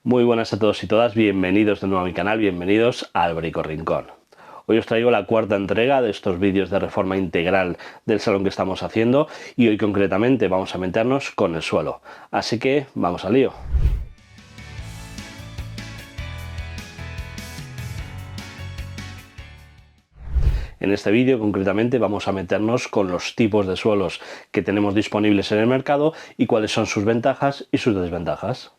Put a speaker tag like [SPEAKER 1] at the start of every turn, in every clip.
[SPEAKER 1] Muy buenas a todos y todas, bienvenidos de nuevo a mi canal, bienvenidos al Brico Rincón. Hoy os traigo la cuarta entrega de estos vídeos de reforma integral del salón que estamos haciendo y hoy concretamente vamos a meternos con el suelo. Así que vamos al lío. En este vídeo concretamente vamos a meternos con los tipos de suelos que tenemos disponibles en el mercado y cuáles son sus ventajas y sus desventajas.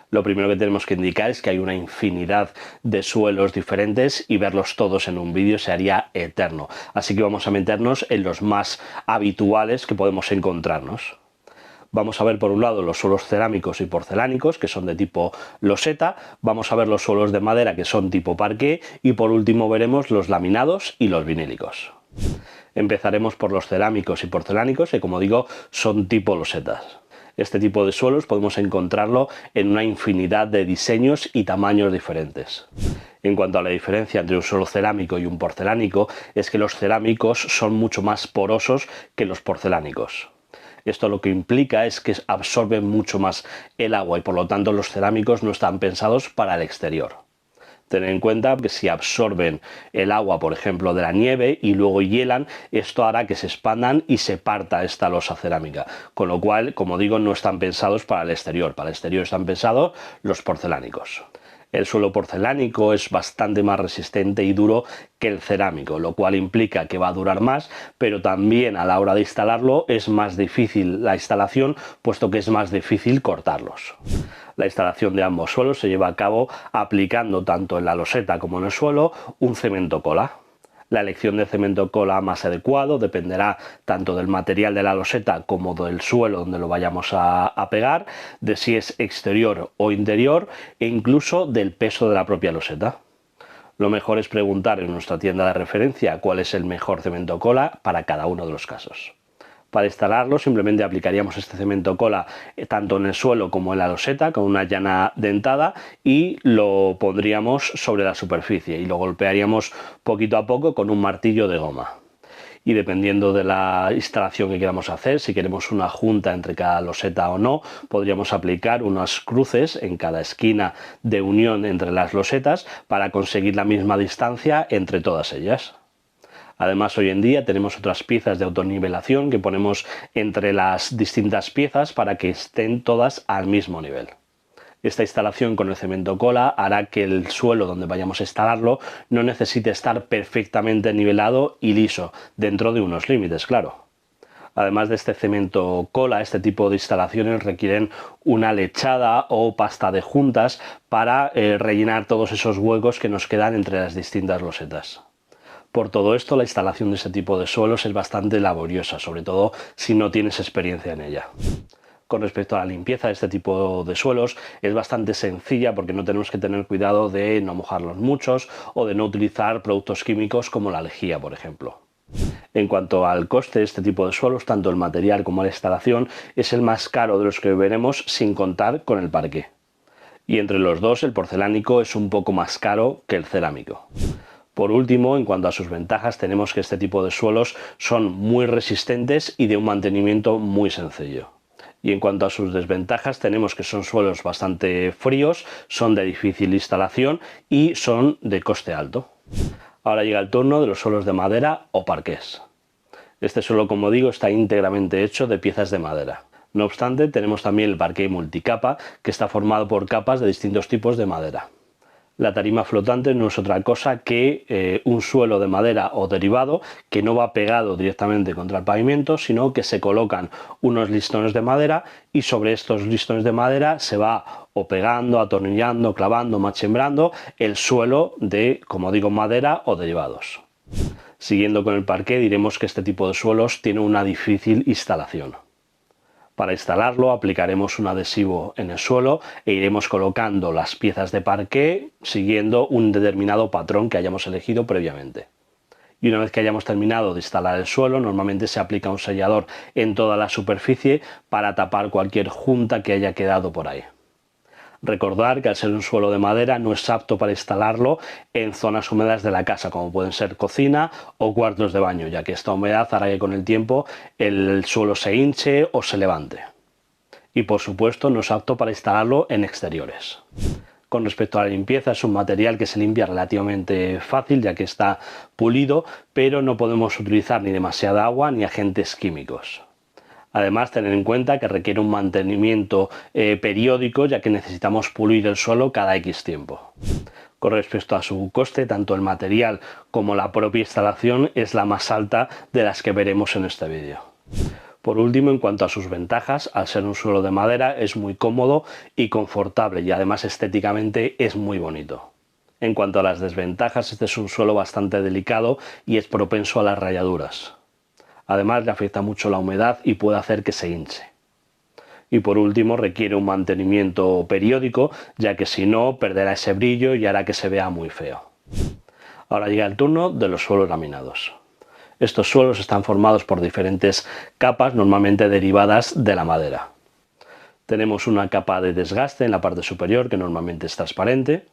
[SPEAKER 1] Lo primero que tenemos que indicar es que hay una infinidad de suelos diferentes y verlos todos en un vídeo se haría eterno. Así que vamos a meternos en los más habituales que podemos encontrarnos. Vamos a ver por un lado los suelos cerámicos y porcelánicos, que son de tipo loseta. Vamos a ver los suelos de madera, que son tipo parqué. Y por último veremos los laminados y los vinílicos. Empezaremos por los cerámicos y porcelánicos, que como digo son tipo losetas. Este tipo de suelos podemos encontrarlo en una infinidad de diseños y tamaños diferentes. En cuanto a la diferencia entre un suelo cerámico y un porcelánico, es que los cerámicos son mucho más porosos que los porcelánicos. Esto lo que implica es que absorben mucho más el agua y por lo tanto los cerámicos no están pensados para el exterior. Tened en cuenta que si absorben el agua, por ejemplo, de la nieve y luego hielan, esto hará que se expandan y se parta esta losa cerámica. Con lo cual, como digo, no están pensados para el exterior. Para el exterior están pensados los porcelánicos. El suelo porcelánico es bastante más resistente y duro que el cerámico, lo cual implica que va a durar más, pero también a la hora de instalarlo es más difícil la instalación, puesto que es más difícil cortarlos. La instalación de ambos suelos se lleva a cabo aplicando tanto en la loseta como en el suelo un cemento cola. La elección de cemento cola más adecuado dependerá tanto del material de la loseta como del suelo donde lo vayamos a pegar, de si es exterior o interior e incluso del peso de la propia loseta. Lo mejor es preguntar en nuestra tienda de referencia cuál es el mejor cemento cola para cada uno de los casos. Para instalarlo simplemente aplicaríamos este cemento cola tanto en el suelo como en la loseta con una llana dentada y lo pondríamos sobre la superficie y lo golpearíamos poquito a poco con un martillo de goma. Y dependiendo de la instalación que queramos hacer, si queremos una junta entre cada loseta o no, podríamos aplicar unas cruces en cada esquina de unión entre las losetas para conseguir la misma distancia entre todas ellas. Además, hoy en día tenemos otras piezas de autonivelación que ponemos entre las distintas piezas para que estén todas al mismo nivel. Esta instalación con el cemento cola hará que el suelo donde vayamos a instalarlo no necesite estar perfectamente nivelado y liso, dentro de unos límites, claro. Además de este cemento cola, este tipo de instalaciones requieren una lechada o pasta de juntas para rellenar todos esos huecos que nos quedan entre las distintas losetas. Por todo esto, la instalación de este tipo de suelos es bastante laboriosa, sobre todo si no tienes experiencia en ella. Con respecto a la limpieza de este tipo de suelos, es bastante sencilla porque no tenemos que tener cuidado de no mojarlos muchos o de no utilizar productos químicos como la lejía, por ejemplo. En cuanto al coste de este tipo de suelos, tanto el material como la instalación es el más caro de los que veremos sin contar con el parqué. Y entre los dos, el porcelánico es un poco más caro que el cerámico. Por último, en cuanto a sus ventajas, tenemos que este tipo de suelos son muy resistentes y de un mantenimiento muy sencillo. Y en cuanto a sus desventajas, tenemos que son suelos bastante fríos, son de difícil instalación y son de coste alto. Ahora llega el turno de los suelos de madera o parqués. Este suelo, como digo, está íntegramente hecho de piezas de madera. No obstante, tenemos también el parqué multicapa, que está formado por capas de distintos tipos de madera. La tarima flotante no es otra cosa que un suelo de madera o derivado que no va pegado directamente contra el pavimento, sino que se colocan unos listones de madera y sobre estos listones de madera se va o pegando, atornillando, clavando, machembrando el suelo de, como digo, madera o derivados. Siguiendo con el parqué, diremos que este tipo de suelos tiene una difícil instalación. Para instalarlo aplicaremos un adhesivo en el suelo e iremos colocando las piezas de parqué siguiendo un determinado patrón que hayamos elegido previamente. Y una vez que hayamos terminado de instalar el suelo, normalmente se aplica un sellador en toda la superficie para tapar cualquier junta que haya quedado por ahí. Recordar que al ser un suelo de madera no es apto para instalarlo en zonas húmedas de la casa, como pueden ser cocina o cuartos de baño, ya que esta humedad hará que con el tiempo el suelo se hinche o se levante. Y por supuesto no es apto para instalarlo en exteriores. Con respecto a la limpieza, es un material que se limpia relativamente fácil ya que está pulido, pero no podemos utilizar ni demasiada agua ni agentes químicos. Además, tener en cuenta que requiere un mantenimiento periódico, ya que necesitamos pulir el suelo cada X tiempo. Con respecto a su coste, tanto el material como la propia instalación es la más alta de las que veremos en este vídeo. Por último, en cuanto a sus ventajas, al ser un suelo de madera es muy cómodo y confortable y además estéticamente es muy bonito. En cuanto a las desventajas, este es un suelo bastante delicado y es propenso a las rayaduras. Además, le afecta mucho la humedad y puede hacer que se hinche. Y por último, requiere un mantenimiento periódico, ya que si no, perderá ese brillo y hará que se vea muy feo. Ahora llega el turno de los suelos laminados. Estos suelos están formados por diferentes capas, normalmente derivadas de la madera. Tenemos una capa de desgaste en la parte superior, que normalmente es transparente.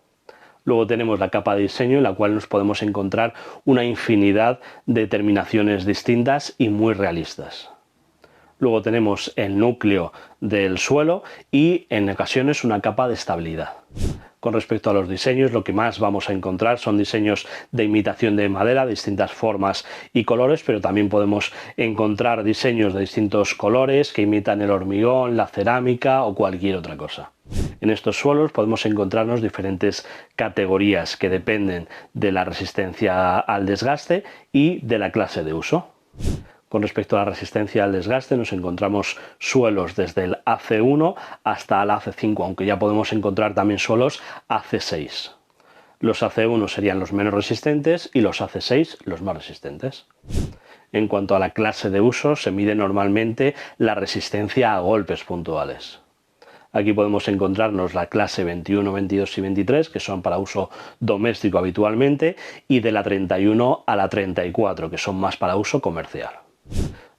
[SPEAKER 1] Luego tenemos la capa de diseño, en la cual nos podemos encontrar una infinidad de terminaciones distintas y muy realistas. Luego tenemos el núcleo del suelo y en ocasiones una capa de estabilidad. Con respecto a los diseños, lo que más vamos a encontrar son diseños de imitación de madera, de distintas formas y colores, pero también podemos encontrar diseños de distintos colores que imitan el hormigón, la cerámica o cualquier otra cosa. En estos suelos podemos encontrarnos diferentes categorías que dependen de la resistencia al desgaste y de la clase de uso. Con respecto a la resistencia al desgaste, nos encontramos suelos desde el AC1 hasta el AC5, aunque ya podemos encontrar también suelos AC6. Los AC1 serían los menos resistentes y los AC6 los más resistentes. En cuanto a la clase de uso, se mide normalmente la resistencia a golpes puntuales. Aquí podemos encontrarnos la clase 21, 22 y 23, que son para uso doméstico habitualmente, y de la 31 a la 34, que son más para uso comercial.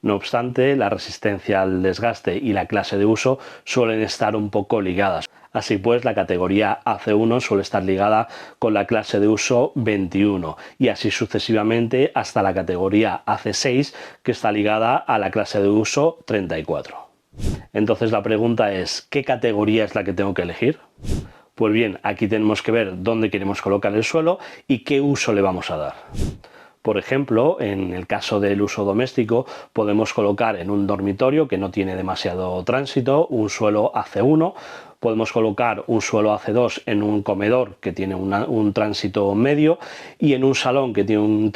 [SPEAKER 1] No obstante, la resistencia al desgaste y la clase de uso suelen estar un poco ligadas. Así pues, la categoría AC1 suele estar ligada con la clase de uso 21 y así sucesivamente hasta la categoría AC6, que está ligada a la clase de uso 34. Entonces la pregunta es, ¿qué categoría es la que tengo que elegir? Pues bien, aquí tenemos que ver dónde queremos colocar el suelo y qué uso le vamos a dar. Por ejemplo, en el caso del uso doméstico, podemos colocar en un dormitorio que no tiene demasiado tránsito un suelo AC1, podemos colocar un suelo AC2 en un comedor que tiene un tránsito medio y en un salón que tiene un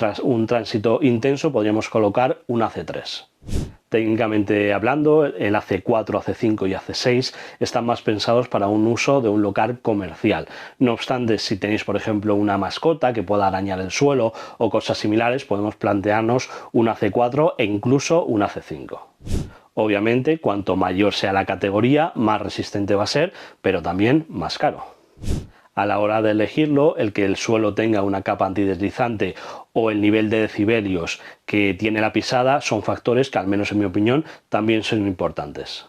[SPEAKER 1] tránsito intenso podríamos colocar un AC3. Técnicamente hablando, el AC4, AC5 y AC6 están más pensados para un uso de un local comercial. No obstante, si tenéis por ejemplo una mascota que pueda arañar el suelo o cosas similares, podemos plantearnos un AC4 e incluso un AC5. Obviamente, cuanto mayor sea la categoría, más resistente va a ser, pero también más caro. A la hora de elegirlo, el que el suelo tenga una capa antideslizante o el nivel de decibelios que tiene la pisada son factores que, al menos en mi opinión, también son importantes.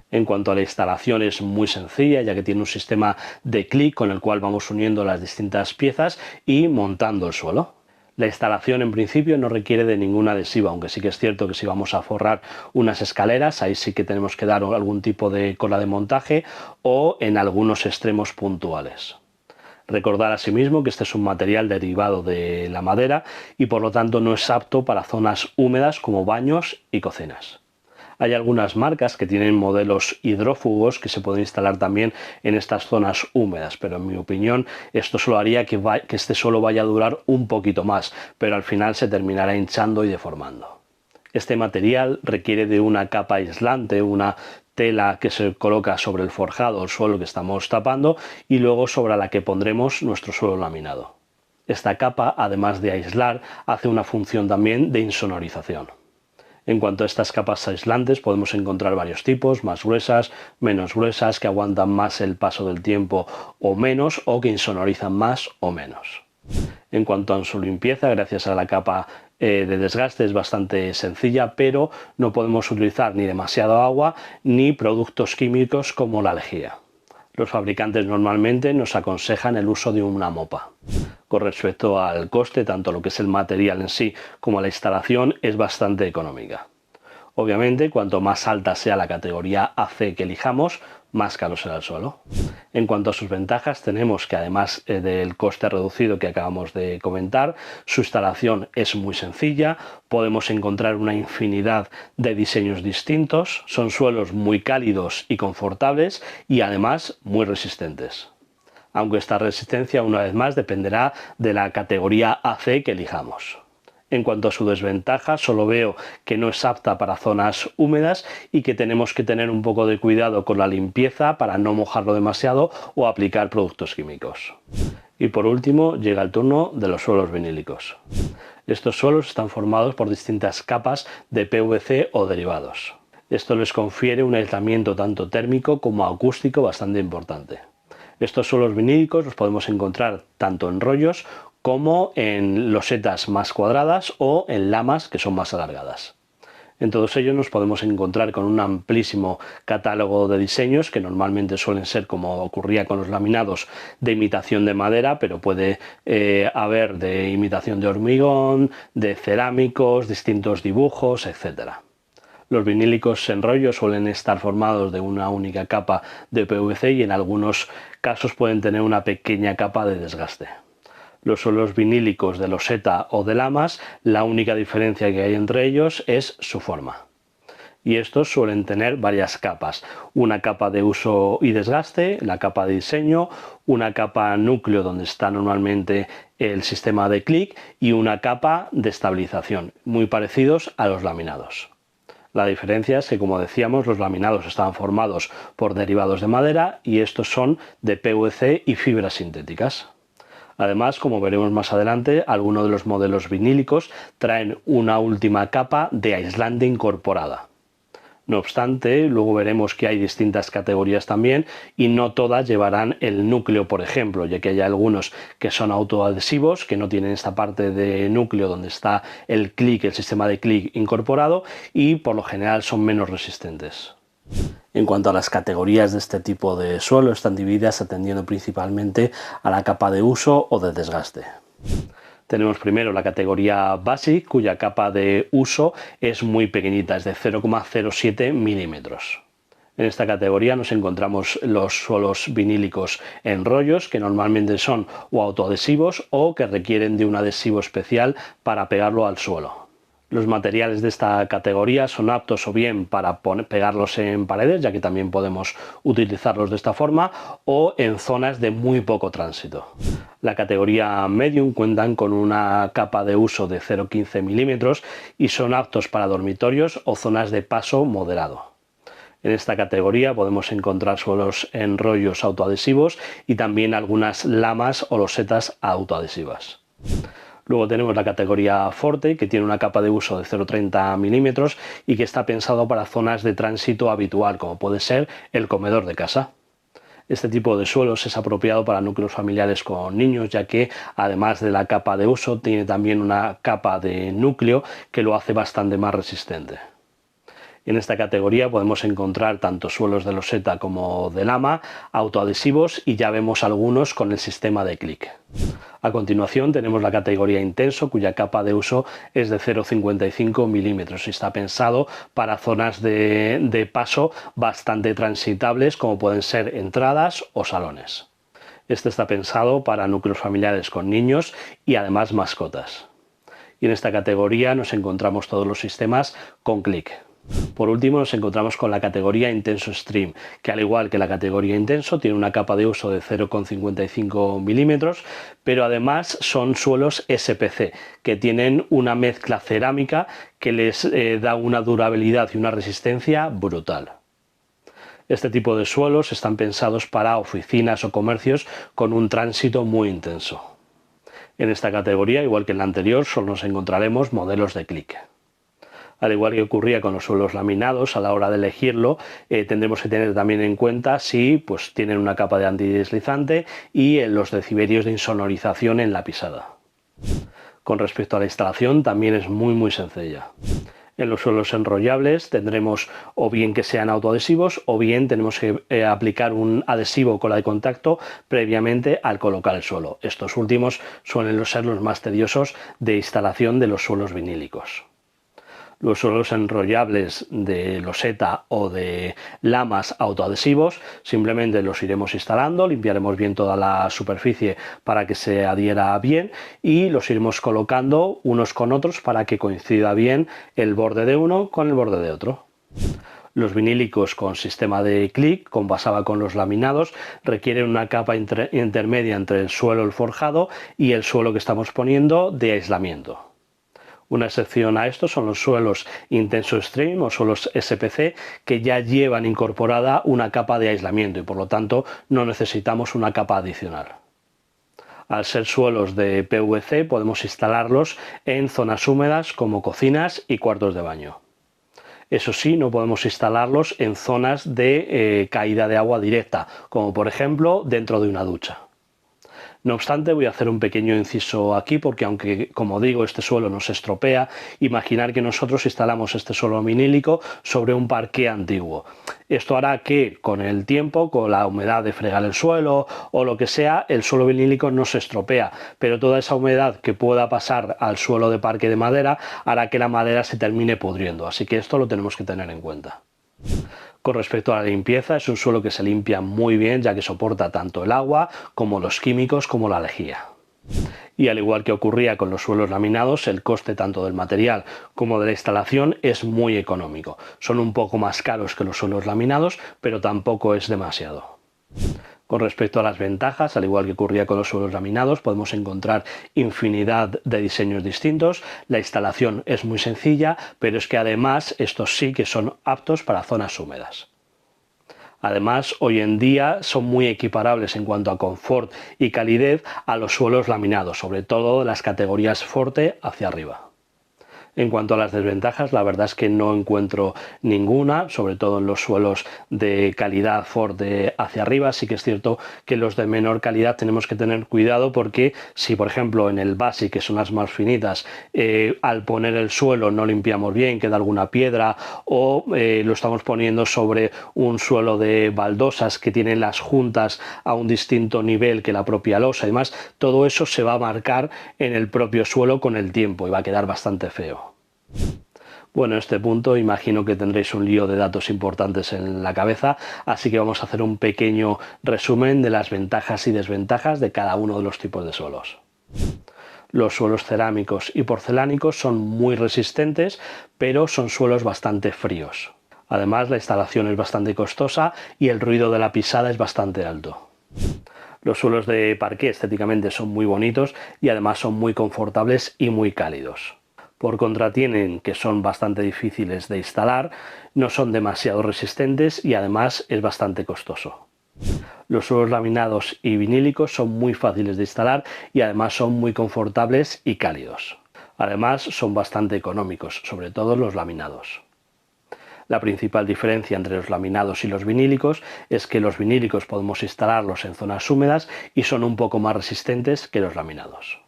[SPEAKER 1] En cuanto a la instalación, es muy sencilla, ya que tiene un sistema de clic con el cual vamos uniendo las distintas piezas y montando el suelo. La instalación en principio no requiere de ningún adhesivo, aunque sí que es cierto que si vamos a forrar unas escaleras, ahí sí que tenemos que dar algún tipo de cola de montaje o en algunos extremos puntuales. Recordar asimismo que este es un material derivado de la madera y por lo tanto no es apto para zonas húmedas como baños y cocinas. Hay algunas marcas que tienen modelos hidrófugos que se pueden instalar también en estas zonas húmedas, pero en mi opinión esto solo haría que este suelo vaya a durar un poquito más, pero al final se terminará hinchando y deformando. Este material requiere de una capa aislante, una tela que se coloca sobre el forjado o el suelo que estamos tapando y luego sobre la que pondremos nuestro suelo laminado. Esta capa, además de aislar, hace una función también de insonorización. En cuanto a estas capas aislantes, podemos encontrar varios tipos, más gruesas, menos gruesas, que aguantan más el paso del tiempo o menos, o que insonorizan más o menos. En cuanto a su limpieza, gracias a la capa de desgaste es bastante sencilla, pero no podemos utilizar ni demasiado agua ni productos químicos como la lejía. Los fabricantes normalmente nos aconsejan el uso de una mopa. Con respecto al coste, tanto lo que es el material en sí como la instalación es bastante económica. Obviamente, cuanto más alta sea la categoría AC que elijamos, más caro será el suelo. En cuanto a sus ventajas, tenemos que además del coste reducido que acabamos de comentar, su instalación es muy sencilla, podemos encontrar una infinidad de diseños distintos, son suelos muy cálidos y confortables y además muy resistentes. Aunque esta resistencia, una vez más, dependerá de la categoría AC que elijamos. En cuanto a su desventaja, solo veo que no es apta para zonas húmedas y que tenemos que tener un poco de cuidado con la limpieza para no mojarlo demasiado o aplicar productos químicos. Y por último, llega el turno de los suelos vinílicos. Estos suelos están formados por distintas capas de PVC o derivados. Esto les confiere un aislamiento tanto térmico como acústico bastante importante. Estos suelos vinílicos los podemos encontrar tanto en rollos como en losetas más cuadradas o en lamas que son más alargadas. En todos ellos nos podemos encontrar con un amplísimo catálogo de diseños que normalmente suelen ser, como ocurría con los laminados, de imitación de madera, pero puede haber de imitación de hormigón, de cerámicos, distintos dibujos, etc. Los vinílicos en rollo suelen estar formados de una única capa de PVC y en algunos casos pueden tener una pequeña capa de desgaste. Los suelos vinílicos de loseta o de lamas, la única diferencia que hay entre ellos es su forma. Y estos suelen tener varias capas, una capa de uso y desgaste, la capa de diseño, una capa núcleo donde está normalmente el sistema de clic y una capa de estabilización, muy parecidos a los laminados. La diferencia es que, como decíamos, los laminados estaban formados por derivados de madera y estos son de PVC y fibras sintéticas. Además, como veremos más adelante, algunos de los modelos vinílicos traen una última capa de aislante incorporada. No obstante, luego veremos que hay distintas categorías también y no todas llevarán el núcleo, por ejemplo, ya que hay algunos que son autoadhesivos, que no tienen esta parte de núcleo donde está el clic, el sistema de clic incorporado, y por lo general son menos resistentes. En cuanto a las categorías de este tipo de suelo, están divididas atendiendo principalmente a la capa de uso o de desgaste. Tenemos primero la categoría Basic, cuya capa de uso es muy pequeñita, es de 0,07 milímetros. En esta categoría nos encontramos los suelos vinílicos en rollos, que normalmente son o autoadhesivos o que requieren de un adhesivo especial para pegarlo al suelo. Los materiales de esta categoría son aptos o bien para pegarlos en paredes, ya que también podemos utilizarlos de esta forma, o en zonas de muy poco tránsito. La categoría Medium cuentan con una capa de uso de 0,15 milímetros y son aptos para dormitorios o zonas de paso moderado. En esta categoría podemos encontrar suelos en rollos autoadhesivos y también algunas lamas o losetas autoadhesivas. Luego tenemos la categoría Forte, que tiene una capa de uso de 0,30 milímetros y que está pensado para zonas de tránsito habitual, como puede ser el comedor de casa. Este tipo de suelos es apropiado para núcleos familiares con niños, ya que además de la capa de uso tiene también una capa de núcleo que lo hace bastante más resistente. En esta categoría podemos encontrar tanto suelos de loseta como de lama, autoadhesivos y ya vemos algunos con el sistema de clic. A continuación tenemos la categoría Intenso, cuya capa de uso es de 0,55 milímetros y está pensado para zonas de paso bastante transitables, como pueden ser entradas o salones. Este está pensado para núcleos familiares con niños y además mascotas. Y en esta categoría nos encontramos todos los sistemas con clic. Por último nos encontramos con la categoría Intenso Stream, que al igual que la categoría Intenso tiene una capa de uso de 0,55 milímetros, pero además son suelos SPC, que tienen una mezcla cerámica que les da una durabilidad y una resistencia brutal. Este tipo de suelos están pensados para oficinas o comercios con un tránsito muy intenso. En esta categoría, igual que en la anterior, solo nos encontraremos modelos de clic. Al igual que ocurría con los suelos laminados, a la hora de elegirlo tendremos que tener también en cuenta si tienen una capa de antideslizante y los decibelios de insonorización en la pisada. Con respecto a la instalación también es muy sencilla. En los suelos enrollables tendremos o bien que sean autoadhesivos o bien tenemos que aplicar un adhesivo cola de contacto previamente al colocar el suelo. Estos últimos suelen ser los más tediosos de instalación de los suelos vinílicos. Los suelos enrollables de loseta o de lamas autoadhesivos simplemente los iremos instalando, limpiaremos bien toda la superficie para que se adhiera bien y los iremos colocando unos con otros para que coincida bien el borde de uno con el borde de otro. Los vinílicos con sistema de clic, como pasaba con los laminados, requieren una capa intermedia entre el suelo, el forjado, y el suelo que estamos poniendo de aislamiento. Una excepción a esto son los suelos Intenso Extreme o suelos SPC, que ya llevan incorporada una capa de aislamiento y por lo tanto no necesitamos una capa adicional. Al ser suelos de PVC podemos instalarlos en zonas húmedas como cocinas y cuartos de baño. Eso sí, no podemos instalarlos en zonas de caída de agua directa, como por ejemplo dentro de una ducha. No obstante, voy a hacer un pequeño inciso aquí porque aunque, como digo, este suelo no se estropea, imaginar que nosotros instalamos este suelo vinílico sobre un parqué antiguo. Esto hará que con el tiempo, con la humedad de fregar el suelo o lo que sea, el suelo vinílico no se estropea, pero toda esa humedad que pueda pasar al suelo de parque de madera hará que la madera se termine pudriendo, así que esto lo tenemos que tener en cuenta. Con respecto a la limpieza, es un suelo que se limpia muy bien ya que soporta tanto el agua como los químicos como la lejía. Y al igual que ocurría con los suelos laminados, el coste tanto del material como de la instalación es muy económico. Son un poco más caros que los suelos laminados, pero tampoco es demasiado. Con respecto a las ventajas, al igual que ocurría con los suelos laminados, podemos encontrar infinidad de diseños distintos. La instalación es muy sencilla, pero es que además estos sí que son aptos para zonas húmedas. Además, hoy en día son muy equiparables en cuanto a confort y calidez a los suelos laminados, sobre todo las categorías Forte hacia arriba. En cuanto a las desventajas, la verdad es que no encuentro ninguna, sobre todo en los suelos de calidad Forte hacia arriba. Sí que es cierto que los de menor calidad tenemos que tener cuidado porque si, por ejemplo, en el Basic, que son las más finitas, al poner el suelo no limpiamos bien, queda alguna piedra o lo estamos poniendo sobre un suelo de baldosas que tienen las juntas a un distinto nivel que la propia losa y demás, todo eso se va a marcar en el propio suelo con el tiempo y va a quedar bastante feo. Bueno, en este punto imagino que tendréis un lío de datos importantes en la cabeza, así que vamos a hacer un pequeño resumen de las ventajas y desventajas de cada uno de los tipos de suelos. Los suelos cerámicos y porcelánicos son muy resistentes, pero son suelos bastante fríos. Además, la instalación es bastante costosa y el ruido de la pisada es bastante alto. Los suelos de parqué estéticamente son muy bonitos y además son muy confortables y muy cálidos. Por contra tienen que son bastante difíciles de instalar, no son demasiado resistentes y además es bastante costoso. Los suelos laminados y vinílicos son muy fáciles de instalar y además son muy confortables y cálidos. Además son bastante económicos, sobre todo los laminados. La principal diferencia entre los laminados y los vinílicos es que los vinílicos podemos instalarlos en zonas húmedas y son un poco más resistentes que los laminados.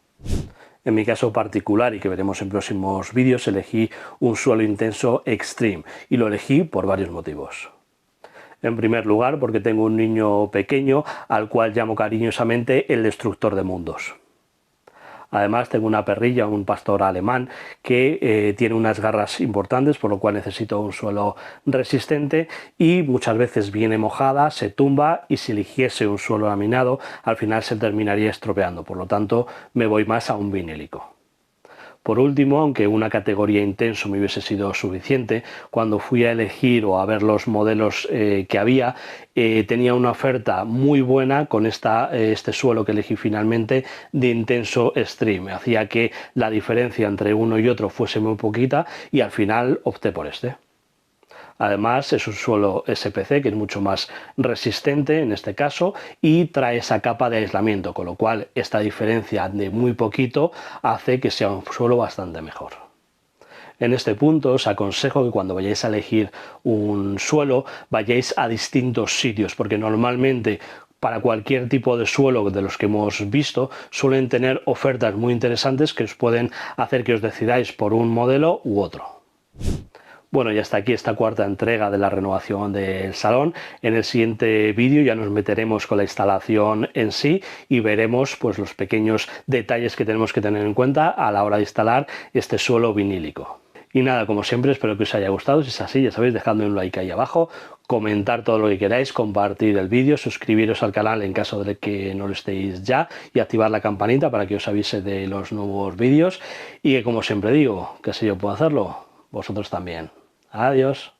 [SPEAKER 1] En mi caso particular, y que veremos en próximos vídeos, elegí un suelo intenso Extreme y lo elegí por varios motivos. En primer lugar, porque tengo un niño pequeño al cual llamo cariñosamente el destructor de mundos. Además tengo una perrilla, un pastor alemán, que tiene unas garras importantes, por lo cual necesito un suelo resistente y muchas veces viene mojada, se tumba y si eligiese un suelo laminado al final se terminaría estropeando, por lo tanto me voy más a un vinílico. Por último, aunque una categoría intenso me hubiese sido suficiente, cuando fui a elegir o a ver los modelos que había, tenía una oferta muy buena con este suelo que elegí finalmente de Intenso Extreme. Hacía que la diferencia entre uno y otro fuese muy poquita y al final opté por este. Además es un suelo SPC que es mucho más resistente en este caso y trae esa capa de aislamiento, con lo cual esta diferencia de muy poquito hace que sea un suelo bastante mejor. En este punto os aconsejo que cuando vayáis a elegir un suelo vayáis a distintos sitios, porque normalmente para cualquier tipo de suelo de los que hemos visto suelen tener ofertas muy interesantes que os pueden hacer que os decidáis por un modelo u otro. Bueno, y hasta aquí esta cuarta entrega de la renovación del salón. En el siguiente vídeo ya nos meteremos con la instalación en sí y veremos pues los pequeños detalles que tenemos que tener en cuenta a la hora de instalar este suelo vinílico. Y nada, como siempre, espero que os haya gustado. Si es así, ya sabéis, dejadme un like ahí abajo, comentar todo lo que queráis, compartir el vídeo, suscribiros al canal en caso de que no lo estéis ya y activar la campanita para que os avise de los nuevos vídeos. Y que, como siempre digo, que si yo puedo hacerlo, vosotros también. Adiós.